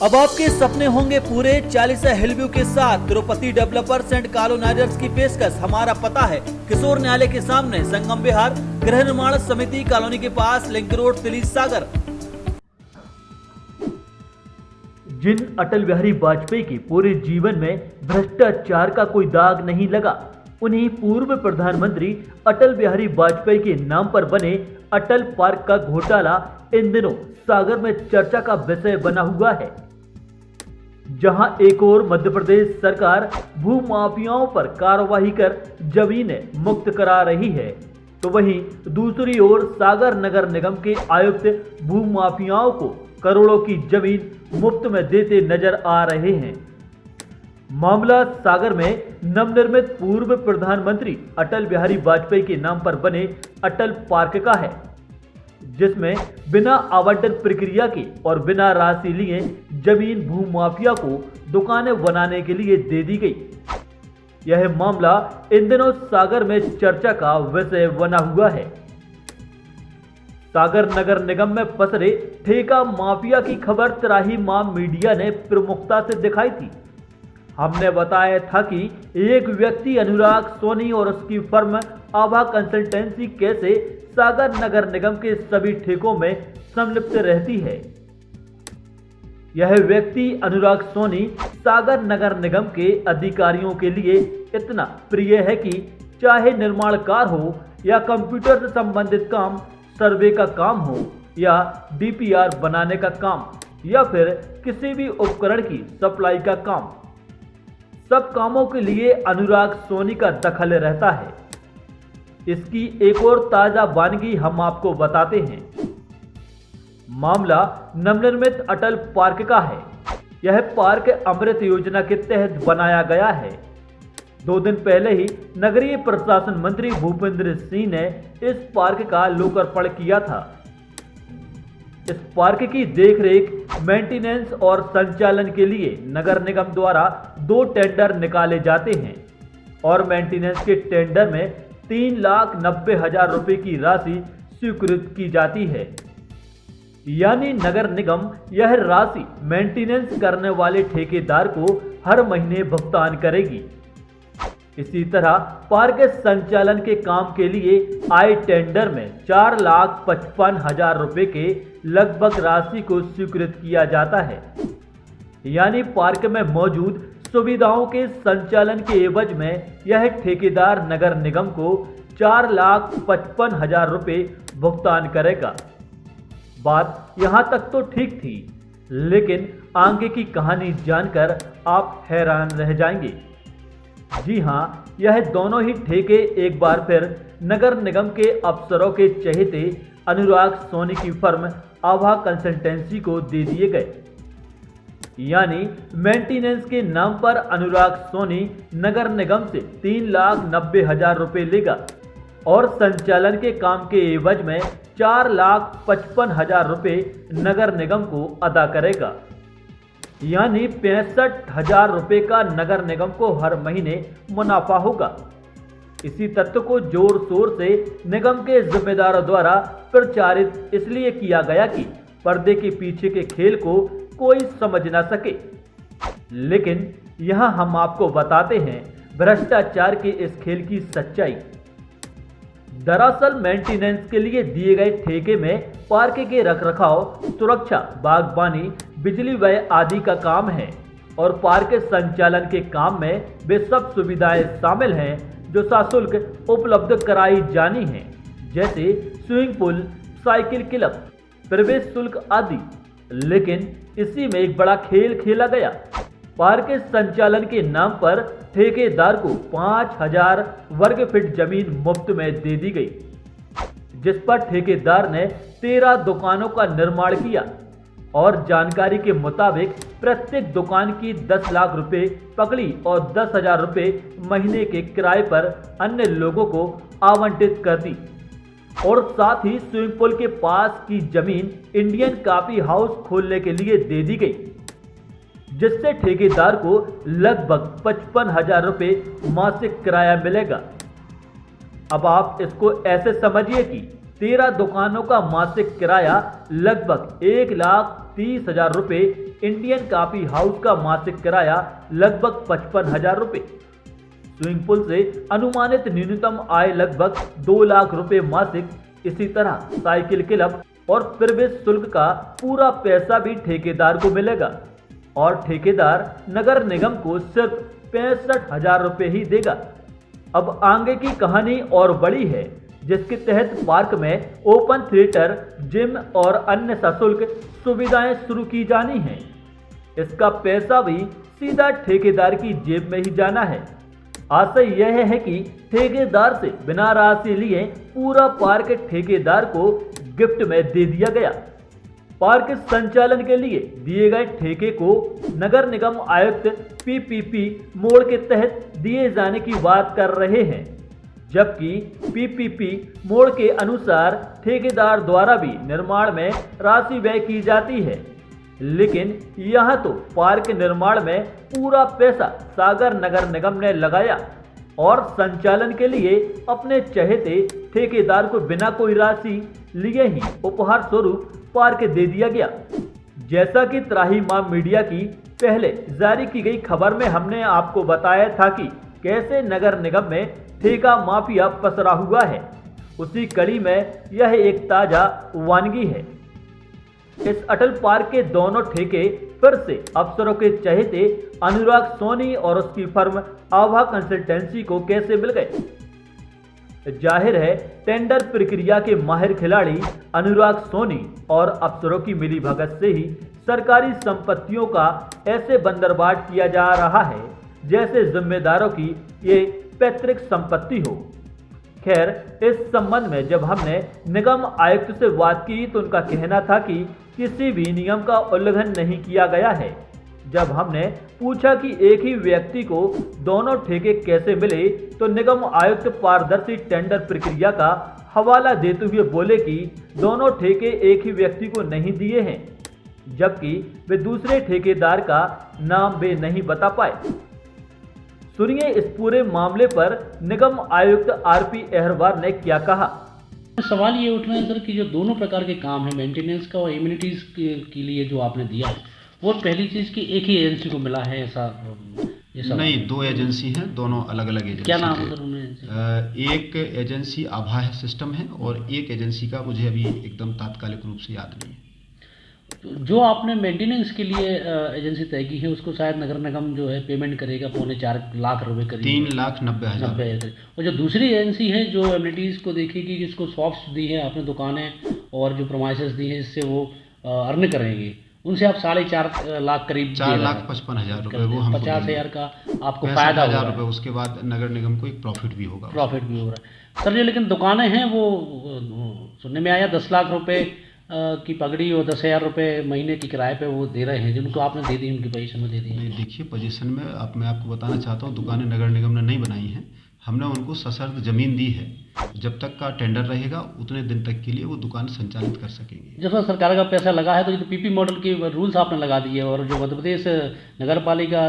अब आपके सपने होंगे पूरे 40 हिलव्यू के साथ तिरुपति डेवलपर्स एंड कॉलोनाइजर्स की पेशकश। हमारा पता है किशोर न्यायालय के सामने, संगम विहार, गृह निर्माण समिति कॉलोनी के पास, लिंक रोड, तिली सागर। जिन अटल बिहारी वाजपेयी के पूरे जीवन में भ्रष्टाचार का कोई दाग नहीं लगा, उन्हीं पूर्व प्रधानमंत्री अटल बिहारी वाजपेयी के नाम पर बने अटल पार्क का घोटाला इन दिनों सागर में चर्चा का विषय बना हुआ है। जहां एक ओर मध्य प्रदेश सरकार भू माफियाओं पर कार्रवाई कर जमीनें मुक्त करा रही है, तो वहीं दूसरी ओर सागर नगर निगम के आयुक्त भू माफियाओं को करोड़ों की जमीन मुफ्त में देते नजर आ रहे हैं। मामला सागर में नवनिर्मित पूर्व प्रधानमंत्री अटल बिहारी वाजपेयी के नाम पर बने अटल पार्क का है, जिसमें बिना आवंटन प्रक्रिया के और बिना राशि लिए जमीन भू माफिया को दुकानें बनाने के लिए दे दी गई। यह मामला इन दिनों सागर में चर्चा का विषय बना हुआ है। सागर नगर निगम में पसरे ठेका माफिया की खबर त्राही माम मीडिया ने प्रमुखता से दिखाई थी। हमने बताया था कि एक व्यक्ति अनुराग सोनी और उसकी फर्म आभा कंसल्टेंसी कैसे सागर नगर निगम के सभी ठेकों में संलिप्त रहती है। यह व्यक्ति अनुराग सोनी सागर नगर निगम के अधिकारियों के लिए इतना प्रिय है कि चाहे निर्माण कार्य हो या कंप्यूटर से संबंधित काम, सर्वे का काम हो या डीपीआर बनाने का काम या फिर किसी भी उपकरण की सप्लाई का काम, सब कामों के लिए अनुराग सोनी का दखल रहता है। इसकी एक और ताजा वानगी हम आपको बताते हैं। मामला नवनिर्मित अटल पार्क का है। यह पार्क अमृत योजना के तहत बनाया गया है। 2 दिन पहले ही नगरीय प्रशासन मंत्री भूपेंद्र सिंह ने इस पार्क का लोकार्पण किया था। इस पार्क की देखरेख, मेंटेनेंस और संचालन के लिए नगर निगम द्वारा 2 टेंडर निकाले जाते हैं और मेंटेनेंस के टेंडर में 3,90,000 रुपए की राशि स्वीकृत की जाती है। यानी नगर निगम यह राशि मेंटेनेंस करने वाले ठेकेदार को हर महीने भुगतान करेगी। इसी तरह पार्क संचालन के काम के लिए आए टेंडर में 4,55,000 रुपए के लगभग राशि को स्वीकृत किया जाता है। यानी पार्क में मौजूद सुविधाओं के संचालन के एवज में यह ठेकेदार नगर निगम को 4,55,000 रुपए भुगतान करेगा। बात यहां तक तो ठीक थी, लेकिन आगे की कहानी जानकर आप हैरान रह जाएंगे। जी हां, यह दोनों ही ठेके एक बार फिर नगर निगम के अफसरों के चहेते अनुराग सोनी की फर्म आभा कंसल्टेंसी को दे दिए गए। यानी मेंटेनेंस के नाम पर अनुराग सोनी नगर निगम से 3,90,000 रुपए लेगा और संचालन के काम के एवज में 4,55,000 रुपए नगर निगम को अदा करेगा। यानी 65,000 रुपए का नगर निगम को हर महीने मुनाफा होगा। इसी तथ्य को जोर शोर से निगम के जिम्मेदारों द्वारा प्रचारित इसलिए किया गया कि पर्दे के पीछे के खेल को कोई समझ ना सके। लेकिन यहां हम आपको बताते हैं भ्रष्टाचार के इस खेल की सच्चाई। दरअसल मेंटेनेंस के लिए दिए गए ठेके में पार्क के रखरखाव, सुरक्षा, बागबानी, बिजली व्यय आदि का काम है और पार्क संचालन के काम में वे सब सुविधाएं शामिल हैं जो सशुल्क उपलब्ध कराई जानी हैं, जैसे स्विमिंग पूल, साइकिल क्लब, प्रवेश शुल्क आदि। लेकिन इसी में एक बड़ा खेल खेला गया। पार्क संचालन के नाम पर ठेकेदार को 5,000 वर्ग फीट जमीन मुफ्त में दे दी गई, जिस पर ठेकेदार ने 13 दुकानों का निर्माण किया और जानकारी के मुताबिक प्रत्येक दुकान की 10 लाख रुपए पकड़ी और 10,000 रुपए महीने के किराए पर अन्य लोगों को आवंटित कर दी और साथ ही स्विमिंग पूल के पास की जमीन इंडियन कॉफी हाउस खोलने के लिए दे दी गई, जिससे ठेकेदार को लगभग 55,000 रुपए मासिक किराया मिलेगा। अब आप इसको ऐसे समझिए कि 13 दुकानों का मासिक किराया लगभग 1,30,000 रुपए इंडियन कॉफी हाउस का मासिक किराया लगभग 55,000 रुपये। स्विमिंग पूल से अनुमानित न्यूनतम आय लगभग 2 लाख रुपए मासिक। इसी तरह साइकिल क्लब और प्रवेश शुल्क का पूरा पैसा भी ठेकेदार को मिलेगा और ठेकेदार नगर निगम को सिर्फ 65,000 रुपये ही देगा। अब आगे की कहानी और बड़ी है, जिसके तहत पार्क में ओपन थिएटर, जिम और अन्य सशुल्क सुविधाएं शुरू की जानी हैं। इसका पैसा भी सीधा ठेकेदार की जेब में ही जाना है। आशय यह है कि ठेकेदार से बिना राशि लिए पूरा पार्क ठेकेदार को गिफ्ट में दे दिया गया। पार्क संचालन के लिए दिए गए ठेके को नगर निगम आयुक्त पीपीपी मोड के तहत दिए जाने की बात कर रहे हैं, जबकि पीपीपी मोड के अनुसार ठेकेदार द्वारा भी निर्माण में राशि व्यय की जाती है। लेकिन यहां तो पार्क निर्माण में पूरा पैसा सागर नगर निगम ने लगाया और संचालन के लिए अपने चहेते ठेकेदार को बिना कोई राशि लिए ही उपहार स्वरूप पार्क दे दिया गया। जैसा कि त्राहिमाम मीडिया की पहले जारी की गई खबर में हमने आपको बताया था कि कैसे नगर निगम में ठेका माफिया पसरा हुआ है, उसी कड़ी में यह एक ताजा वानगी है। इस अटल पार्क के दोनों ठेके फिर से अफसरों के चहेते अनुराग सोनी और उसकी फर्म आभा कंसल्टेंसी को कैसे मिल गए। जाहिर है टेंडर प्रक्रिया के माहिर खिलाड़ी अनुराग सोनी और अफसरों की मिलीभगत से ही सरकारी संपत्तियों का ऐसे बंदरबाट किया जा रहा है जैसे जिम्मेदारों की ये पैतृक संपत्ति हो। खैर, इस संबंध में जब हमने निगम आयुक्त से बात की तो उनका कहना था कि किसी भी नियम का उल्लंघन नहीं किया गया है। जब हमने पूछा कि एक ही व्यक्ति को दोनों ठेके कैसे मिले तो निगम आयुक्त पारदर्शी टेंडर प्रक्रिया का हवाला देते हुए बोले कि दोनों ठेके एक ही व्यक्ति को नहीं दिए हैं, जबकि वे दूसरे ठेकेदार का नाम वे नहीं बता पाए। सुनिए इस पूरे मामले पर निगम आयुक्त आरपी अहरवार ने क्या कहा। सवाल ये उठ रहा है सर कि जो दोनों प्रकार के काम है, मेंटेनेंस का और इम्यूनिटीज के लिए जो आपने दिया है, वो पहली चीज की एक ही एजेंसी को मिला है, ऐसा नहीं, 2 एजेंसी हैं, दोनों अलग अलग एजेंसी। क्या नाम है सर उन्हें? एक एजेंसी आभा है सिस्टम है और एक एजेंसी का मुझे अभी एकदम तात्कालिक रूप से याद नहीं है। जो आपने मेंटेनेंस के लिए एजेंसी तय की है उसको शायद नगर निगम जो है पेमेंट करेगा 3.25 लाख रुपए करीब, 3,90,000। और जो दूसरी एजेंसी है जो एमिनिटीज को देखेगी, जिसको शॉप्स दी है आपने, दुकानें और जो प्रोमाइसेस दी है, इससे वो अर्न करेंगे, उनसे आप 4.5 लाख करीब, 4,55,000 रुपए, वो हम 50,000 का आपको फायदा होगा रुपए। उसके बाद नगर निगम को एक प्रॉफिट भी होगा। प्रॉफिट भी हो रहा है सर जी। लेकिन दुकानें हैं वो सुनने में आया 10 लाख रुपए की पगड़ी और 10,000 रुपये महीने की किराए पे वो दे रहे हैं, जिनको आपने दे दी, उनकी पोजीशन में दे दी। नहीं, देखिए पोजीशन में अब मैं आपको बताना चाहता हूँ, दुकानें नगर निगम ने नहीं बनाई हैं, हमने उनको सशर्त जमीन दी है। जब तक का टेंडर रहेगा उतने दिन तक के लिए वो दुकान संचालित कर सकेंगे। जब सरकार का पैसा लगा है तो ये तो पीपी मॉडल के रूल्स आपने लगा दिए, और जो मध्य प्रदेश नगर पालिका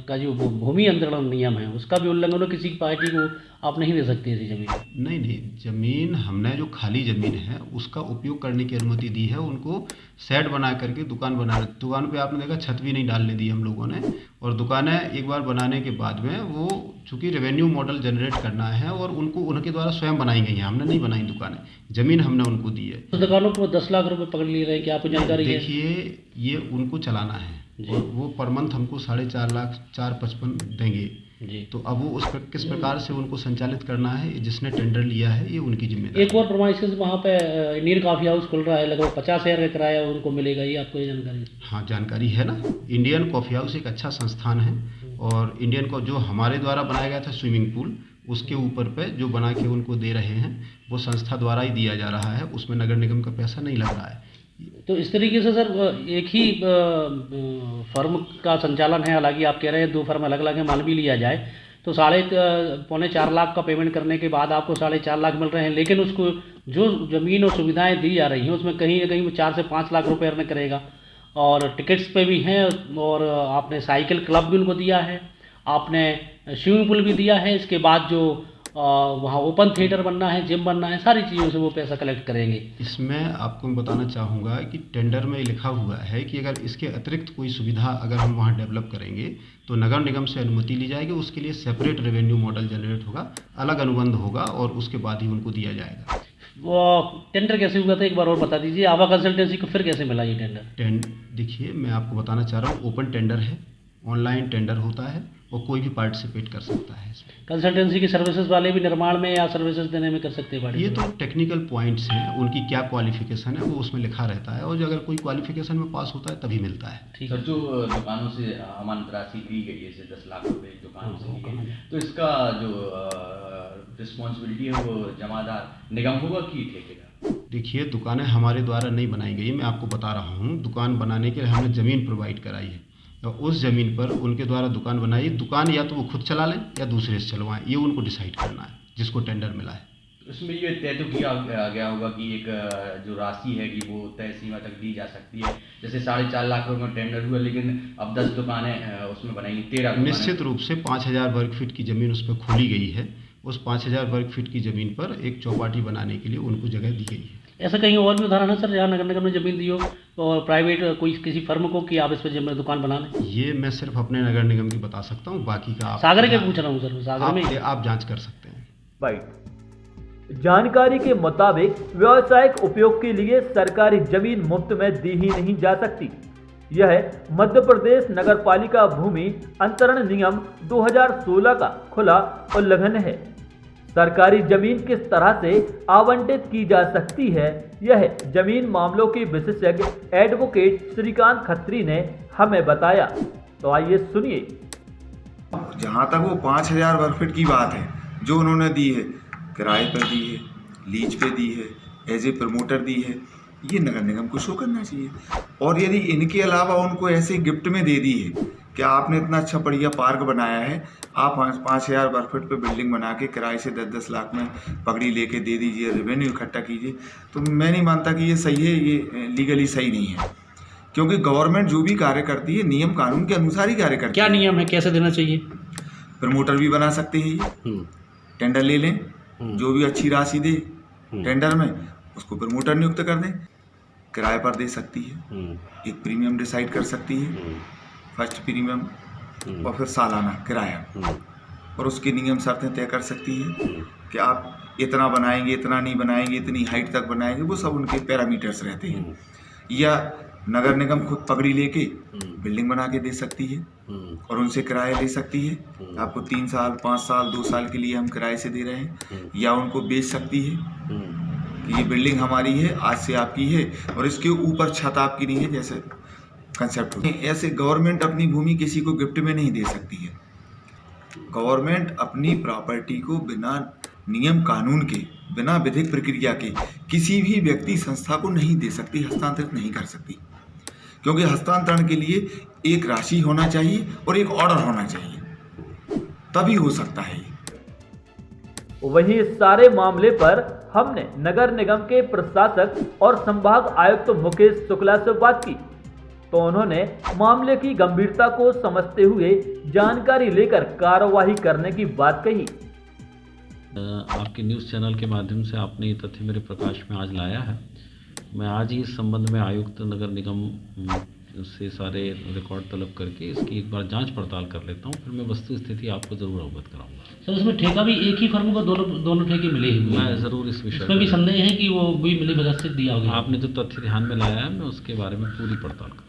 का जो भूमि अंतरण नियम है उसका भी उल्लंघन हो, किसी पार्टी को आप नहीं दे सकते ऐसी जमीन। नहीं, जमीन हमने जो खाली जमीन है उसका उपयोग करने की अनुमति दी है। उनको सेट बना करके दुकान पे आपने देखा छत भी नहीं डालने दी हम लोगों ने। और दुकानें एक बार बनाने के बाद में वो चूँकि रेवेन्यू मॉडल जनरेट करना है और उनको उनके द्वारा स्वयं बनाई गई हैं, हमने नहीं बनाई दुकानें, जमीन हमने उनको दी है। तो दुकानों को 10 लाख रुपए पकड़ ले रहे हैं, क्या आपको जानकारी है? देखिए, ये उनको चलाना है और वो पर मंथ हमको 4.5 लाख 4,55 देंगे जी। तो अब वो किस प्रकार से उनको संचालित करना है, जिसने टेंडर लिया है, ये उनकी जिम्मेदारी। एक और प्रोमाइसेस वहाँ पे इंडियन कॉफी हाउस खुल रहा है, लगभग 50,000 का किराया उनको मिलेगा, ये आपको ये जानकारी? हाँ, जानकारी है ना। इंडियन कॉफी हाउस एक अच्छा संस्थान है और इंडियन को जो हमारे द्वारा बनाया गया था स्विमिंग पूल, उसके ऊपर पे जो बना के उनको दे रहे हैं वो संस्था द्वारा ही दिया जा रहा है, उसमें नगर निगम का पैसा नहीं लग रहा है। तो इस तरीके से सर एक ही फर्म का संचालन है, हालांकि आप कह रहे हैं 2 फर्म अलग अलग हैं, मान भी लिया जाए तो 3.25 लाख का पेमेंट करने के बाद आपको 4.5 लाख मिल रहे हैं, लेकिन उसको जो ज़मीन और सुविधाएं दी जा रही हैं उसमें कहीं ना कहीं वो 4 से 5 लाख रुपए अर्न करेगा। और टिकट्स पे भी हैं, और आपने साइकिल क्लब भी उनको दिया है, आपने स्विमिंग पूल भी दिया है, इसके बाद जो वहाँ ओपन थिएटर बनना है, जिम बनना है, सारी चीज़ों से वो पैसा कलेक्ट करेंगे। इसमें आपको मैं बताना चाहूँगा कि टेंडर में लिखा हुआ है कि अगर इसके अतिरिक्त कोई सुविधा अगर हम वहाँ डेवलप करेंगे तो नगर निगम से अनुमति ली जाएगी, उसके लिए सेपरेट रेवेन्यू मॉडल जनरेट होगा, अलग अनुबंध होगा और उसके बाद ही उनको दिया जाएगा। वो टेंडर कैसे हुआ था एक बार और बता दीजिए, आभा कंसल्टेंसी को फिर कैसे मिला ये टेंडर? देखिए, मैं आपको बताना चाह रहा हूँ, ओपन टेंडर है, ऑनलाइन टेंडर होता है और कोई भी पार्टिसिपेट कर सकता है इसमें। कंसल्टेंसी की सर्विसेज वाले भी निर्माण में या सर्विसेज देने में कर सकते हैं? ये तो टेक्निकल पॉइंट्स हैं, उनकी क्या क्वालिफिकेशन है वो उसमें लिखा रहता है, और अगर कोई क्वालिफिकेशन में पास होता है तभी मिलता है। ठीक सर, है। जो दुकानों से अमानत राशि ली गई है, जैसे 10 लाख रुपए दुकानों से ली गई, तो इसका जो रिस्पॉन्सिबिलिटी है वो जमादार निगम होगा कि ठेकेदार? देखिए, दुकानें हमारे द्वारा नहीं बनाई गई, मैं आपको बता रहा हूँ। दुकान बनाने के लिए हमने ज़मीन प्रोवाइड कराई है, तो उस ज़मीन पर उनके द्वारा दुकान बनाई। दुकान या तो वो खुद चला लें या दूसरे से चलवाएं, ये उनको डिसाइड करना है जिसको टेंडर मिला है। इसमें ये तय तो किया गया होगा कि एक जो राशि है कि वो तय सीमा तक दी जा सकती है। जैसे 4.5 लाख रुपए में टेंडर हुआ, लेकिन अब 10 दुकानें उसमें बनाएंगी, 13 दुकानें। निश्चित रूप से 5000 वर्ग फीट की ज़मीन उस पर खोली गई है। उस 5000 वर्ग फीट की ज़मीन पर एक चौपाटी बनाने के लिए उनको जगह दी गई है। ऐसा कहीं और भी उदाहरण है सर जहाँ नगर निगम ने जमीन दी हो और प्राइवेट कोई किसी फर्म को कि आप इस पर दुकान बना लें? ये मैं सिर्फ अपने नगर निगम की बता सकता हूँ, बाकी का आप सागर के पूछ रहा हूँ सर, सागर में आप जांच कर सकते हैं। राइट। जानकारी के मुताबिक व्यावसायिक उपयोग के लिए सरकारी जमीन मुफ्त में दी ही नहीं जा सकती। यह मध्य प्रदेश नगरपालिका भूमि अंतरण नियम 2016 का खुला उल्लंघन है। सरकारी जमीन किस तरह से आवंटित की जा सकती है, यह जमीन मामलों के विशेषज्ञ एडवोकेट श्रीकांत खत्री ने हमें बताया। तो आइए सुनिए। जहाँ तक वो 5000 वर्ग फीट की बात है, जो उन्होंने दी है, किराए पर दी है, लीज पे दी है, एज ए प्रमोटर दी है, ये नगर निगम को शो करना चाहिए। और यदि इनके अलावा उनको ऐसे गिफ्ट में दे दी है कि आपने इतना अच्छा बढ़िया पार्क बनाया है, आप 5000 वर्ग फीट पे बिल्डिंग बना के किराए से 10-10 लाख में पगड़ी लेके दे दीजिए, रेवेन्यू इकट्ठा कीजिए, तो मैं नहीं मानता कि ये सही है, ये लीगली सही नहीं है। क्योंकि गवर्नमेंट जो भी कार्य करती है नियम कानून के अनुसार ही कार्य करती है। क्या नियम है, कैसे देना चाहिए? प्रमोटर भी बना सकते हैं ये, टेंडर ले लें, जो भी अच्छी राशि दे टेंडर में उसको प्रमोटर नियुक्त कर दें, किराए पर दे सकती है, एक प्रीमियम डिसाइड कर सकती है, फर्स्ट प्रीमियम और फिर सालाना किराया, और उसकी नियम शर्तें तय कर सकती है कि आप इतना बनाएंगे, इतना नहीं बनाएंगे, इतनी हाइट तक बनाएंगे, वो सब उनके पैरामीटर्स रहते हैं। या नगर निगम खुद पगड़ी लेके बिल्डिंग बना के दे सकती है और उनसे किराया ले सकती है, आपको 3 साल 5 साल 2 साल के लिए हम किराए से दे रहे हैं, या उनको बेच सकती है कि ये बिल्डिंग हमारी है, आज से आपकी है और इसके ऊपर छत आपकी नहीं है, जैसे कंसेप्ट हो। ऐसे गवर्नमेंट अपनी भूमि किसी को गिफ्ट में नहीं दे सकती है। गवर्नमेंट अपनी प्रॉपर्टी को बिना नियम कानून के, बिना विधिक प्रक्रिया के किसी भी व्यक्ति संस्था को नहीं दे सकती, हस्तांतरित नहीं कर सकती, क्योंकि हस्तांतरण के लिए एक राशि होना चाहिए और एक ऑर्डर होना चाहिए, तभी हो सकता है। वहीं इस सारे मामले पर हमने नगर निगम के प्रशासक और संभाग आयुक्त मुकेश शुक्ला से बात की, तो उन्होंने मामले की गंभीरता को समझते हुए जानकारी लेकर कार्यवाही करने की बात कही। आपके न्यूज़ चैनल के माध्यम से आपने ये तथ्य मेरे प्रकाश में आज लाया है। मैं आज ही इस संबंध में आयुक्त नगर निगम से सारे रिकॉर्ड तलब करके इसकी एक बार जांच पड़ताल कर लेता हूँ, फिर मैं वस्तु स्थिति आपको ज़रूर अवगत कराऊंगा। सर, इसमें ठेका भी एक ही फर्म को दोनों ठेके मिले हुए हैं। मैं ज़रूर इस विषय में भी संदेह है कि वो भी मिली भगत से दिया होगा। आपने जो तथ्य ध्यान में लाया है, मैं उसके बारे में पूरी पड़ताल करूँगा।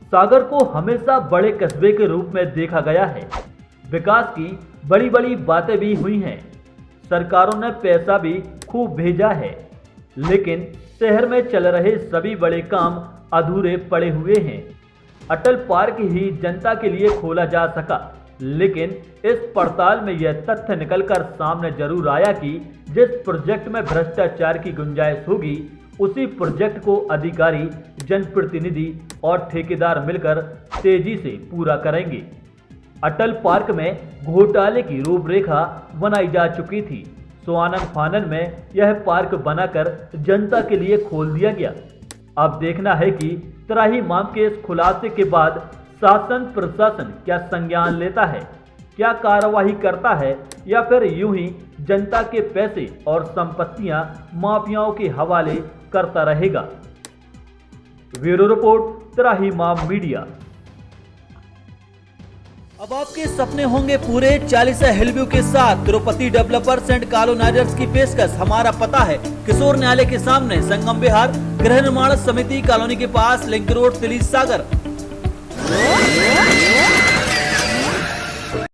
सागर को हमेशा बड़े कस्बे के रूप में देखा गया है। विकास की बड़ी बड़ी बातें भी हुई हैं, सरकारों ने पैसा भी खूब भेजा है, लेकिन शहर में चल रहे सभी बड़े काम अधूरे पड़े हुए हैं। अटल पार्क ही जनता के लिए खोला जा सका, लेकिन इस पड़ताल में यह तथ्य निकलकर सामने जरूर आया कि जिस प्रोजेक्ट में भ्रष्टाचार की गुंजाइश होगी, उसी प्रोजेक्ट को अधिकारी, जनप्रतिनिधि और ठेकेदार मिलकर तेजी से पूरा करेंगे। अटल पार्क में घोटाले की रूपरेखा बनाई जा चुकी थी, सो आनन फानन में यह पार्क बनाकर जनता के लिए खोल दिया गया। अब देखना है कि त्राही माम के इस खुलासे के बाद शासन प्रशासन क्या संज्ञान लेता है, क्या कार्यवाही करता है या फिर यूं ही जनता के पैसे और संपत्तियां माफियाओं के हवाले करता रहेगा। Bureau report Trahimam media. अब आपके सपने होंगे पूरे 40 हिलव्यू के साथ तिरुपति डेवलपर्स एंड कॉलोनाइजर्स की पेशकश। हमारा पता है किशोर न्यायालय के सामने, संगम विहार, गृह निर्माण समिति कॉलोनी के पास, लिंक रोड, तिली सागर।